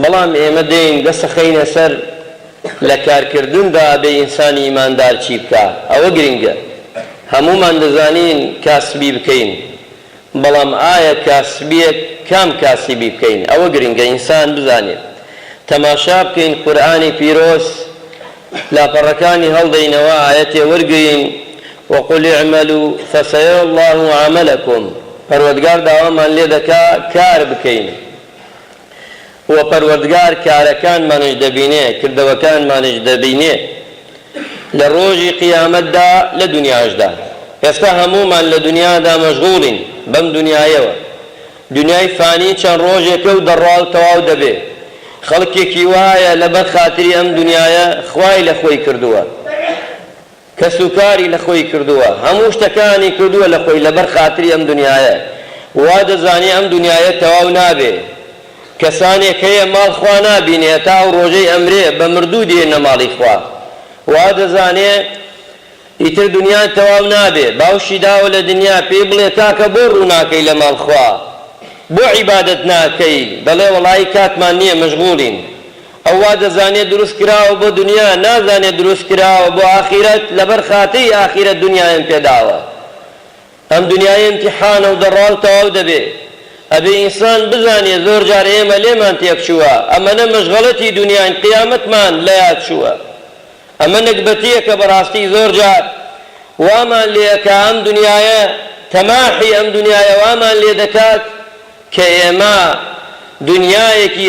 بەڵام ئێمە دێین دەسەخەینە سەر لە کارکردندا بێ ئینسانی ئیماندار چی بکە. ئەوە گرنگە. هەمومان دەزانین کاسبی بکەین، بەڵام ئایا کاسبیەک کام کاسبی بکەین؟ ئەوە گرنگە ئینسان بزانێت. تەماشا بکەین قورئانی پیرۆز لاپەڕەکانی هەڵدەینەوە ئایەتێ وەرگین وقل اعملوا فسيرى الله عملكم. پەروەردگار داوامان لێ دەکا کار بکەین و پەروەردگار کارەکانمانش دەبینێ، کردەوەکانمانش دەبینێ لە ڕۆژی قیامەتدا لە دنیاشدا. ئێستا هەمومان لە دنیادا مەشغوڵین بەم دنیایەوە. دنیای فانی چەند ڕۆژێکە و دەڕاو تەواو دەبێ. خەڵکێکی وایە لەبەر خاتری ئەم دنیایە خوای لە خۆی کردووە، کەسوکاری لە خۆی کردووە، هەموو شتەکانی کردووە لە خۆی لەبەر خاتری ئەم دنیایە. وا دەزانی ئەم دنیایە تەواو نابێ. کەسانێک هەیە ماڵ خوا نابینێ تا و ڕۆژەی ئەمرێ بە مردوو دێنە ماڵی خوا. وا دەزانێ ئیتر دنیا تەواو نابێ. باوشی داوە لە دنیا پێی بڵێ کاکە بۆ ڕوو ناکەی لە ماڵ خوا، بۆ عیبادەت ناکەی؟ دەڵێ وەڵی کاتمان نییە مەشغوڵین. ئەو وا دەزانێت دروست کراوە بۆ دنیا، نازانێت دروست کراوە بۆ ئاخیرەت، لەبەر خاتەی ئاخیرەت دنیایم پێداوە. ئەم دنیای امتحانە و دەڕاو تەواو دەبێ. ئەبێ ئینسان بزانێت زۆر جار ئێمە لێمان تێکچووە، ئەمەنە مەشغەڵەتی دنیاین، قیامەتمان لە یاد چووە. ئەمە نەکبەتیە کە بەڕاستی زۆر جار وامان لێ کە ئەم دنیایە تەماحی ئەم دنیایە وامان لێ دەکات کە ئێمە دنیایەکی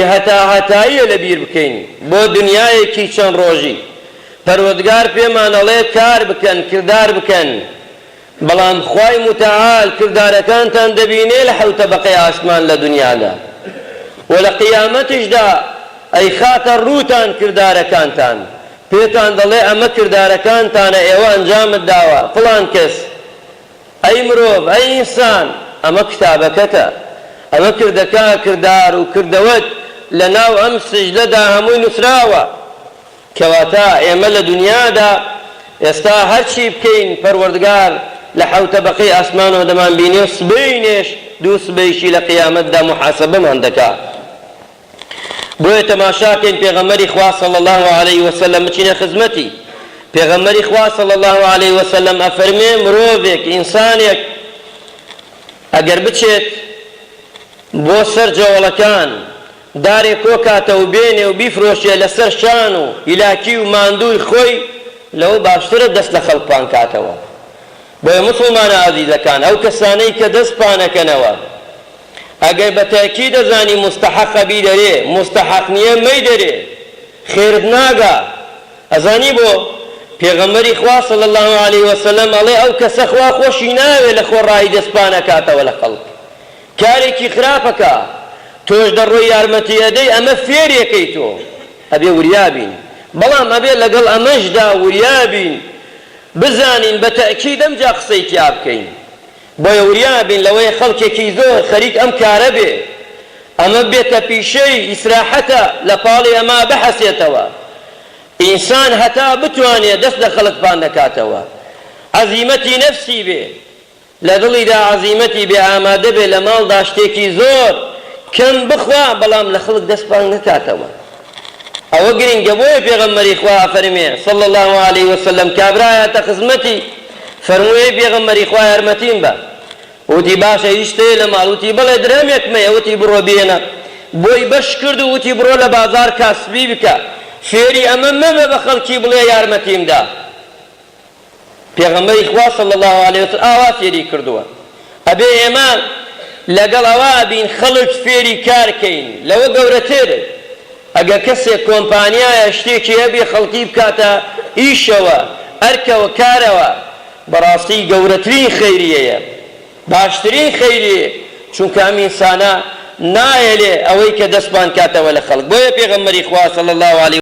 هەتاییە لەبیر بکەین بۆ دنیایەکی چەند ڕۆژی. پەروەردگار پێمان ئەڵێ کار بکەن، کردار بکەن، بەڵام خوای متعال کردارەکانتان دەبینێ لە حەوت تەبەقەی ئاسمان لە دنیادا و لە قیامەتیشدا ئەی خاتە ڕووتان کردارەکانتان، پێتان دەڵێ ئەمە کردارەکانتانە، ئێوە ئەنجامت داوە فڵان کەس. ئەی مرۆڤ، ئەی ئینسان، ئەمە کتابەکەتە، ئەمە کردەکە کردار و کردەوەت لە ناو ئەم سجدەدا هەمووی نووسراوە. کەواتە ئێمە لە دنیادا ئێستا هەرچی بکەین پەروەردگار لە حەوت تەبەقەی ئاسمانەوە دەمان بینێ، سبەینێش دوو سبەیشی لە قیامەتدا محاسەبەمان دەکات. بۆیە تەماشاکەین پێغەمبەری خوا صلی الله علیه وسلم بچینە خزمەتی. پێغەمبەری خوا صلی الله علیه وسلم ئەفەرمێ مرۆڤێک، ئینسانێک ئەگەر بچێت بۆ سەر جەوڵەکان دارێک کۆکاتە و بێنێ و بیفرۆشێ لەسەر شان و هیلاکی و ماندووی خۆی، لەوە باشترە دەست لە خەڵکپان کاتەوە. بۆیە مسڵمانە عەزیزەکان، ئەو کەسانەی کە دەست پانەکەنەوە ئەگەر بە تاکید دەزانی مستحەقە بیدەرێ، مستحەق نییە مەیدەرێ، خێرت ناگا. ئەزانی بۆ پێغەمبەری خوا صلی الله علیه وسلم ئەڵێ ئەو کەسە خوا خۆشی ناوێ لە خۆڕایی دەستپانەکاتەوە لە خەڵک، کارێکی خراپەکە، تۆش دەڕۆی یارمەتی ئەدەی، ئەمە فێرێکەی تۆ. ئەبێ وریابین، بەڵام ئەبێ لەگەڵ ئەمەشدا وریابین، بزانین بە تەکید ئەمجا قسەی تیا بکەین. بۆیە وریابین لەوەی خەڵکێکی زۆر خەریک ئەم کارە بێ، ئەمە بێتە پیشەی ئیسراحەتە لە پاڵی ئەما بەحەسێتەوە. ئینسان هەتا بتوانێت دەست لە خەڵکپان نەکاتەوە، عەزیمەتی نەفسی بێ، لە دڵیدا عەزیمەتی بێ، ئامادە بێ لە ماڵدا شتێکی زۆر کەم بخوا، بەڵام لە خەڵک دەستپان نەکاتەوە. ئەوە گرنگە. بۆیە پێغەمبەری خوا فەرمێ صلی الله علیه وسلم کابرایەتە خزمەتی، فەرمووی پێغەمبەری خوا یارمەتیم بە. وتی باشە هیچ شتێ لە ماڵ، وتی بەڵێ درەمێک مەیە، وتی بڕۆ بێنە. بۆی بەش کرد و وتی بڕۆ لە بازار کاسبی بکە، فێری ئەمە مەبە بە خەڵکی بڵێ یارمەتیمدا. پێغەمبەری خوا صلی الله علیه وسلم ئاوا فێری کردووە. ئەبێ ئێمە لەگەڵ ئەوە بین خەڵک فێری کارکەین. لەوە گەورەتر ئەگەر کەسێک کۆمپانیایە شتێکی هەبێ خەڵکی بکاتە ئیشەوە، ئەرکەوە، کارەوە، بەڕاستی گەورەترین خەیریەیە، باشترین خەیریە، چونکە ئەم ئینسانە نایەلێ ئەوەی کە دەستپان کاتەوە لە خەڵک. بۆیە پێغەمبەری خوا صلی الله علیه